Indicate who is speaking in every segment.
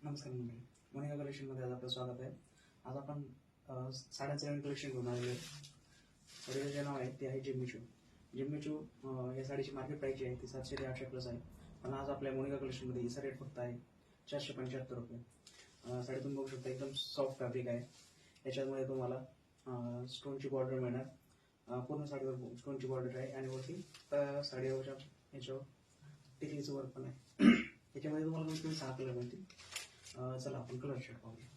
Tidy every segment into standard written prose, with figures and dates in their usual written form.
Speaker 1: नमस्कार मंडळी, मोनिका कलेक्शनमध्ये आज आपलं स्वागत आहे. आज आपण साड्यांचं नवीन कलेक्शन घेऊन आलेलो आहे. साडीचं जे नाव आहे ते आहे जिम्मीचू. जिम्मीचू या साडीची मार्केट प्राईस जी आहे ती 700 ते 800 प्लस आहे, पण आज आपल्या मोनिका कलेक्शनमध्ये हिचा रेट फक्त आहे 475 रुपये. साडी तुम्ही बघू शकता, एकदम सॉफ्ट फॅब्रिक आहे. याच्यामध्ये तुम्हाला स्टोनची बॉर्डर मिळणार. पूर्ण साडीवर स्टोनची बॉर्डर आहे आणि वरती साडीवरच्या याच्यावर टिकलीचं वर्क पण आहे. याच्यामध्ये तुम्हाला कमीत कमी 6 कलर मिळतील. चला आपण कलर शेड पाहूया.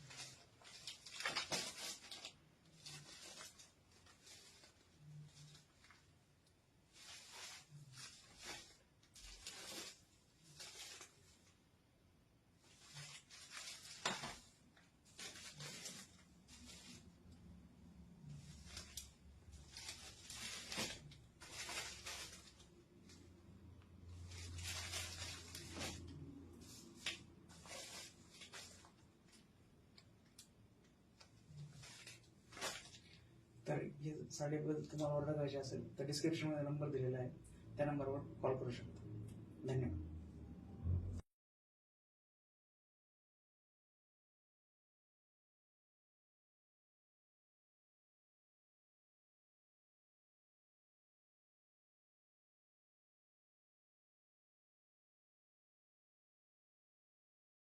Speaker 1: तर हे साडीबद्दल तुम्हाला ऑर्डर करायची असेल तर डिस्क्रिप्शनमध्ये नंबर दिलेला आहे, त्या नंबरवर कॉल करू शकता. धन्यवाद.